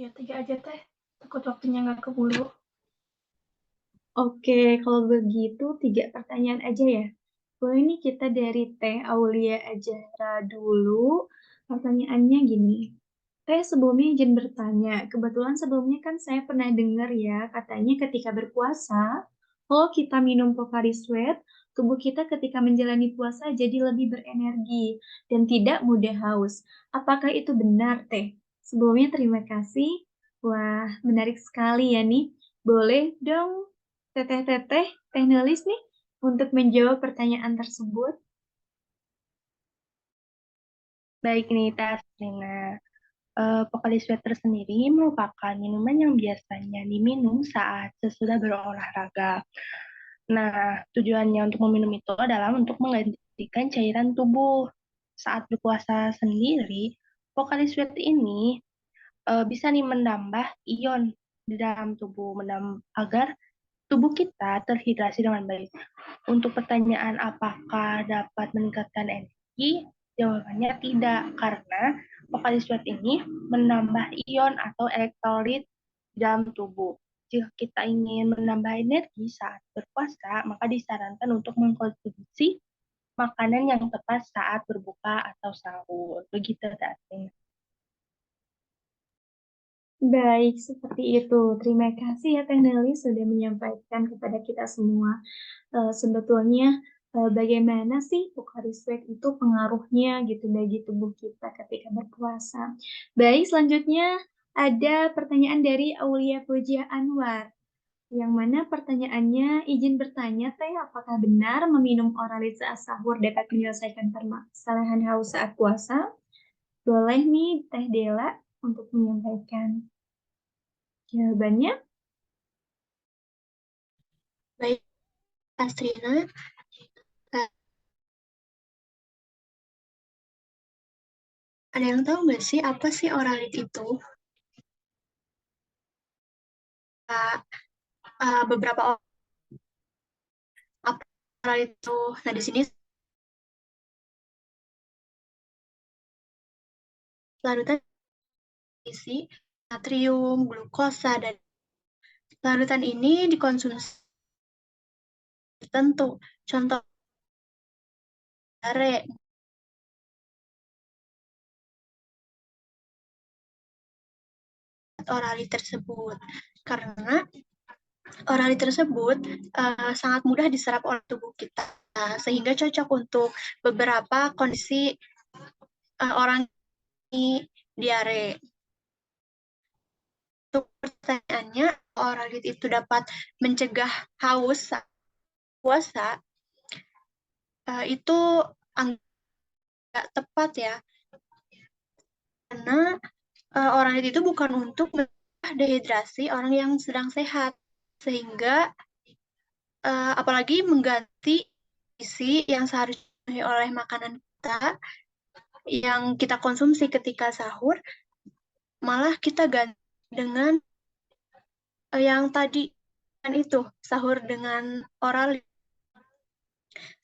Ya, 3 aja Teh. Takut waktunya nggak keburu. Oke, kalau begitu 3 pertanyaan aja ya. Boleh nih kita dari Teh Aulia Ajara dulu. Pertanyaannya gini. Teh sebelumnya izin bertanya. Kebetulan sebelumnya kan saya pernah dengar ya, katanya ketika berpuasa, kalau kita minum Pocari Sweat, tubuh kita ketika menjalani puasa jadi lebih berenergi dan tidak mudah haus. Apakah itu benar, Teh? Sebelumnya terima kasih. Wah, menarik sekali ya nih. Boleh dong teteh-teteh, Teh Nelis nih, untuk menjawab pertanyaan tersebut. Baik nih, Teh Astrina. Pocari Sweater sendiri merupakan minuman yang biasanya diminum saat sesudah berolahraga. Nah, tujuannya untuk meminum itu adalah untuk menggantikan cairan tubuh. Saat berpuasa sendiri, Pocari Sweat ini bisa nih menambah ion di dalam tubuh, agar tubuh kita terhidrasi dengan baik. Untuk pertanyaan apakah dapat meningkatkan energi, jawabannya tidak, karena Pocari Sweat ini menambah ion atau elektrolit di dalam tubuh. Jika kita ingin menambah energi saat berpuasa, maka disarankan untuk mengkonsumsi makanan yang tepat saat berbuka atau sahur. Begitu, Datin. Baik, seperti itu. Terima kasih ya Teh Nelis sudah menyampaikan kepada kita semua. Sebetulnya bagaimana sih Pocari Sweat itu pengaruhnya gitu bagi tubuh kita ketika berpuasa. Baik, selanjutnya ada pertanyaan dari Aulia Puja Anwar. Yang mana pertanyaannya, izin bertanya, Teh, apakah benar meminum Oralit saat sahur dapat menyelesaikan permasalahan haus saat puasa? Boleh nih Teh Dela untuk menyampaikan jawabannya. Baik, Astrina. Eh, Ada yang tahu nggak sih apa sih oralit itu? Eh, Beberapa apa oralit itu. Nah, di sini larutan isi natrium, glukosa, dan larutan ini dikonsumsi tertentu. Contoh diare, oralit tersebut. Karena oralit tersebut sangat mudah diserap oleh tubuh kita, sehingga cocok untuk beberapa kondisi orang ini diare. Untuk pertanyaannya, oralit itu dapat mencegah haus saat puasa, itu nggak tepat ya, karena oralit itu bukan untuk mencegah dehidrasi orang yang sedang sehat, sehingga apalagi mengganti isi yang seharusnya oleh makanan kita yang kita konsumsi ketika sahur, malah kita ganti dengan yang tadi kan itu sahur dengan oral.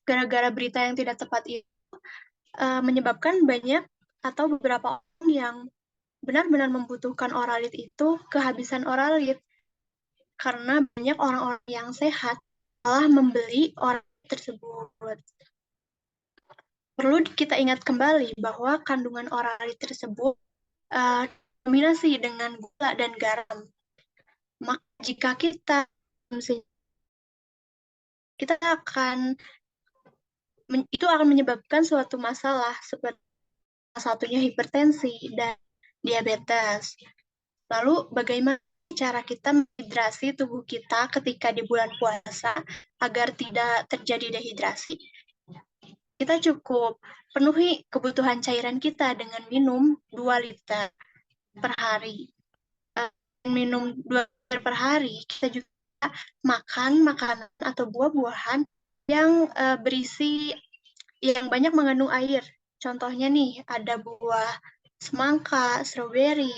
Gara-gara berita yang tidak tepat itu menyebabkan banyak atau beberapa orang yang benar-benar membutuhkan oralit itu kehabisan oralit, karena banyak orang-orang yang sehat malah membeli oralit tersebut. Perlu kita ingat kembali bahwa kandungan oralit tersebut dominasi dengan gula dan garam. Maka jika kita itu akan menyebabkan suatu masalah seperti salah satunya hipertensi dan diabetes. Lalu bagaimana cara kita menghidrasi tubuh kita ketika di bulan puasa agar tidak terjadi dehidrasi? Kita cukup penuhi kebutuhan cairan kita dengan minum 2 liter per hari. Minum 2 liter per hari, kita juga makan makanan atau buah-buahan yang berisi yang banyak mengandung air. Contohnya nih, ada buah semangka, stroberi,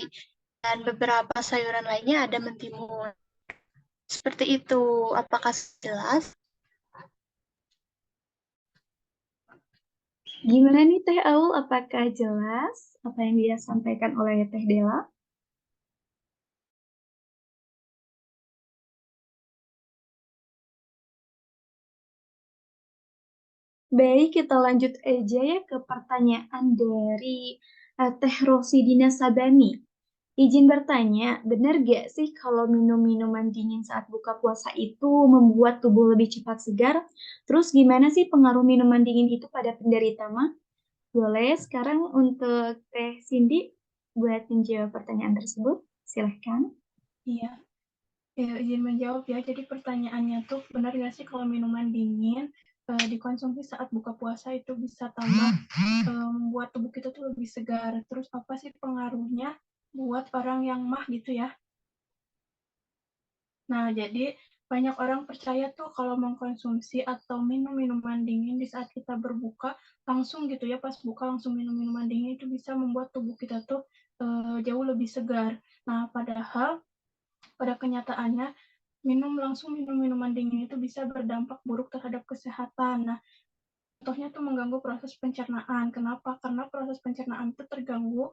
dan beberapa sayuran lainnya ada mentimun. Seperti itu. Apakah jelas? Gimana nih Teh Aul, apakah jelas apa yang dia sampaikan oleh Teh Dela? Baik, kita lanjut aja ya ke pertanyaan dari Teh Rosidina Sabani. Izin bertanya, benar gak sih kalau minum minuman dingin saat buka puasa itu membuat tubuh lebih cepat segar? Terus gimana sih pengaruh minuman dingin itu pada penderita mah? Boleh sekarang untuk Teh Cindy buat menjawab pertanyaan tersebut. Silahkan. Iya, Ya, izin menjawab ya. Jadi pertanyaannya tuh benar nggak sih kalau minuman dingin dikonsumsi saat buka puasa itu bisa tambah membuat tubuh kita tuh lebih segar. Terus apa sih pengaruhnya buat orang yang mah gitu ya? Nah, jadi banyak orang percaya tuh kalau mengkonsumsi atau minum minuman dingin di saat kita berbuka, langsung gitu ya, pas buka langsung minum minuman dingin itu bisa membuat tubuh kita tuh jauh lebih segar. Nah, padahal pada kenyataannya langsung minum minuman dingin itu bisa berdampak buruk terhadap kesehatan. Nah, contohnya tuh mengganggu proses pencernaan. Kenapa? Karena proses pencernaan itu terganggu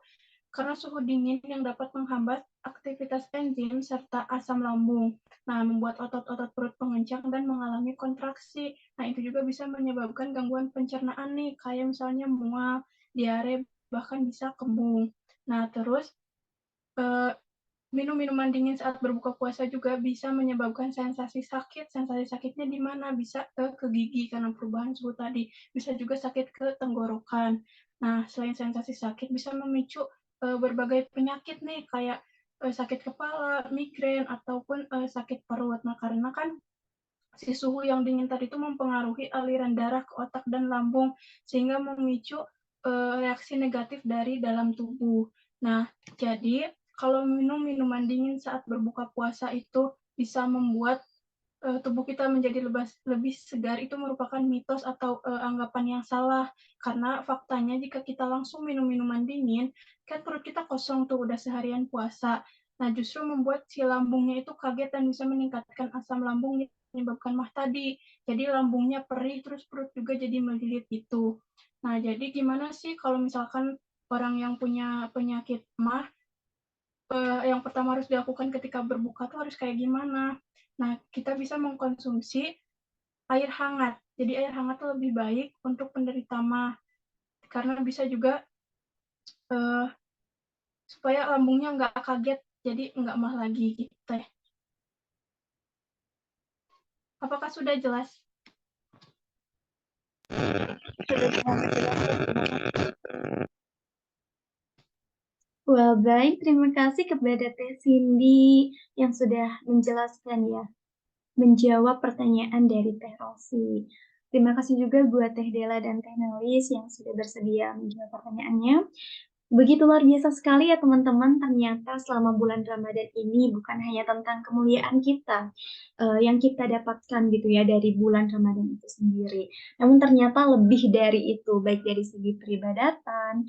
karena suhu dingin yang dapat menghambat aktivitas enzim serta asam lambung. Nah, membuat otot-otot perut pengencang dan mengalami kontraksi. Nah, itu juga bisa menyebabkan gangguan pencernaan nih, kayak misalnya mual, diare, bahkan bisa kembung. Nah, terus minum minuman dingin saat berbuka puasa juga bisa menyebabkan sensasi sakit. Sensasi sakitnya di mana? Bisa ke gigi karena perubahan suhu tadi. Bisa juga sakit ke tenggorokan. Nah, selain sensasi sakit bisa memicu berbagai penyakit nih kayak sakit kepala, migrain ataupun sakit perut. Nah, karena kan si suhu yang dingin tadi itu mempengaruhi aliran darah ke otak dan lambung sehingga memicu reaksi negatif dari dalam tubuh. Nah, jadi kalau minum minuman dingin saat berbuka puasa itu bisa membuat tubuh kita menjadi lebih segar, itu merupakan mitos atau anggapan yang salah. Karena faktanya jika kita langsung minum minuman dingin, kan perut kita kosong tuh udah seharian puasa. Nah, justru membuat si lambungnya itu kaget dan bisa meningkatkan asam lambung yang menyebabkan mah tadi. Jadi lambungnya perih, terus perut juga jadi melilit gitu. Nah, jadi gimana sih kalau misalkan orang yang punya penyakit mah, yang pertama harus dilakukan ketika berbuka tuh harus kayak gimana? Nah, kita bisa mengkonsumsi air hangat. Jadi air hangat tuh lebih baik untuk penderita mah, karena bisa juga supaya lambungnya nggak kaget, jadi nggak mah lagi gitu. Apakah sudah jelas? Sudah sangat jelas ya, terima kasih. Well, baik, terima kasih kepada Teh Cindy yang sudah menjelaskan ya, menjawab pertanyaan dari Teh Rosi. Terima kasih juga buat Teh Dela dan Teh Nelis yang sudah bersedia menjawab pertanyaannya. Begitu luar biasa sekali ya teman-teman, ternyata selama bulan Ramadan ini bukan hanya tentang kemuliaan kita yang kita dapatkan gitu ya dari bulan Ramadan itu sendiri. Namun ternyata lebih dari itu, baik dari segi peribadatan,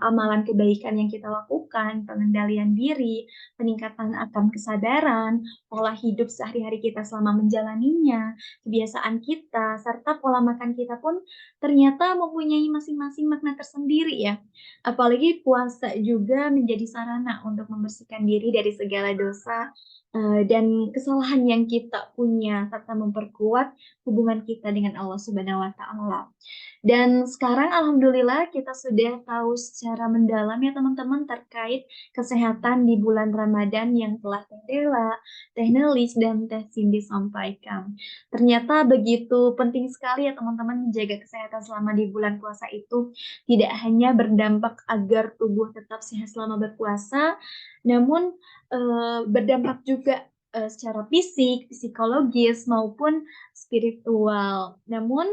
amalan kebaikan yang kita lakukan, pengendalian diri, peningkatan akan kesadaran, pola hidup sehari-hari kita selama menjalaninya, kebiasaan kita, serta pola makan kita pun ternyata mempunyai masing-masing makna tersendiri ya. Apalagi puasa juga menjadi sarana untuk membersihkan diri dari segala dosa dan kesalahan yang kita punya serta memperkuat hubungan kita dengan Allah Subhanahu wa taala. Dan sekarang alhamdulillah kita sudah tahu secara mendalam ya teman-teman terkait kesehatan di bulan Ramadan yang telah Teh Dela, Teh Nelis, dan Teh Cindy sampaikan. Ternyata begitu penting sekali ya teman-teman menjaga kesehatan selama di bulan puasa itu tidak hanya berdampak agar tubuh tetap sehat selama berpuasa, namun berdampak juga secara fisik, psikologis maupun spiritual. Namun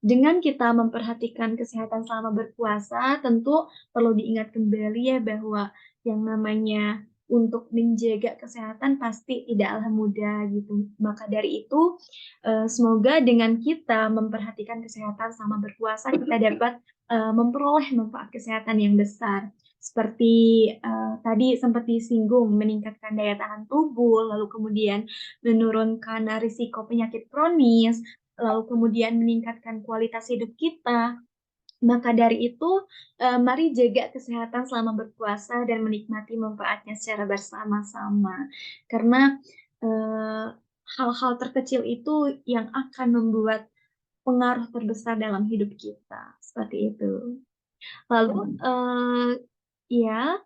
dengan kita memperhatikan kesehatan selama berpuasa, tentu perlu diingat kembali ya bahwa yang namanya untuk menjaga kesehatan pasti tidaklah mudah gitu. Maka dari itu, semoga dengan kita memperhatikan kesehatan selama berpuasa, kita dapat memperoleh manfaat kesehatan yang besar. Seperti tadi sempat disinggung, meningkatkan daya tahan tubuh, lalu kemudian menurunkan risiko penyakit kronis, lalu kemudian meningkatkan kualitas hidup kita. Maka dari itu, mari jaga kesehatan selama berpuasa dan menikmati manfaatnya secara bersama-sama. Karena hal-hal terkecil itu yang akan membuat pengaruh terbesar dalam hidup kita. Seperti itu. Lalu, ya,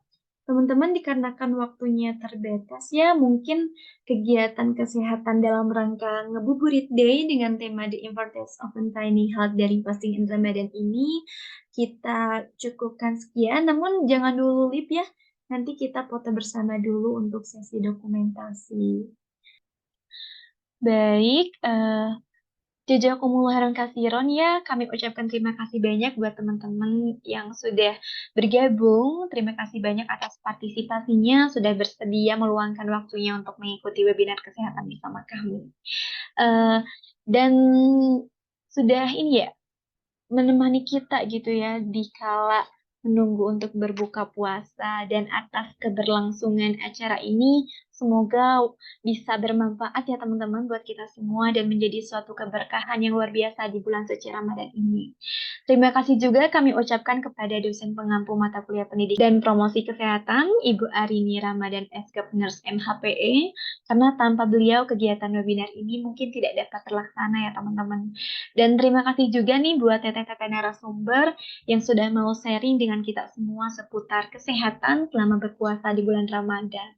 teman-teman dikarenakan waktunya terbatas ya, mungkin kegiatan kesehatan dalam rangka Ngebuburit Day dengan tema The Importance of Maintaining Health dari Fasting in Ramadan ini kita cukupkan sekian, namun jangan dulu lip ya, Nanti kita foto bersama dulu untuk sesi dokumentasi. Baik, Jazakumullah khairan kasiron ya, kami ucapkan terima kasih banyak buat teman-teman yang sudah bergabung. Terima kasih banyak atas partisipasinya, sudah bersedia meluangkan waktunya untuk mengikuti webinar kesehatan bersama kami. Eh, dan sudah ini ya, menemani kita gitu ya di kala menunggu untuk berbuka puasa, dan atas keberlangsungan acara ini semoga bisa bermanfaat ya teman-teman buat kita semua dan menjadi suatu keberkahan yang luar biasa di bulan suci Ramadan ini. Terima kasih juga kami ucapkan kepada dosen pengampu mata kuliah pendidikan dan promosi kesehatan Ibu Arini Ramadan SKP Nurse MHPE, karena tanpa beliau kegiatan webinar ini mungkin tidak dapat terlaksana ya teman-teman. Dan terima kasih juga nih buat teteh-teteh narasumber yang sudah mau sharing dengan kita semua seputar kesehatan selama berpuasa di bulan Ramadan.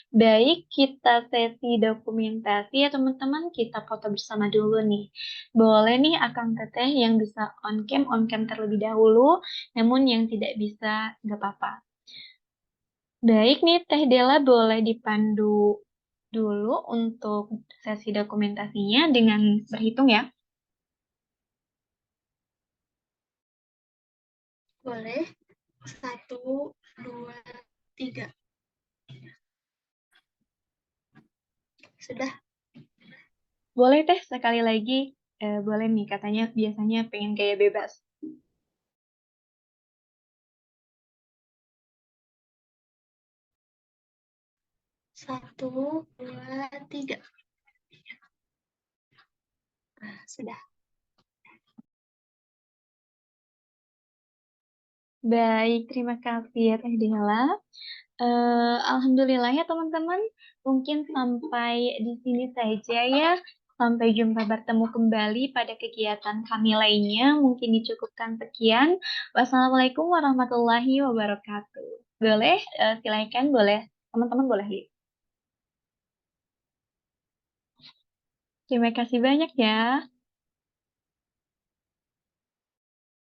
Baik, kita sesi dokumentasi ya teman-teman, kita foto bersama dulu nih. Boleh nih Akang Teteh yang bisa on cam terlebih dahulu, namun yang tidak bisa nggak apa-apa. Baik nih Teh Dela, boleh dipandu dulu untuk sesi dokumentasinya dengan berhitung ya. Boleh. 1, 2, 3. Sudah. Boleh Teh sekali lagi, boleh nih katanya biasanya pengen gaya bebas. Satu, dua, tiga. Nah, sudah. Baik, terima kasih ya Teh Dela. Alhamdulillah ya teman-teman, mungkin sampai di sini saja ya. Sampai jumpa bertemu kembali pada kegiatan kami lainnya. Mungkin dicukupkan sekian. Wassalamualaikum warahmatullahi wabarakatuh. Boleh, silakan boleh. Teman-teman boleh lihat. Terima kasih banyak ya.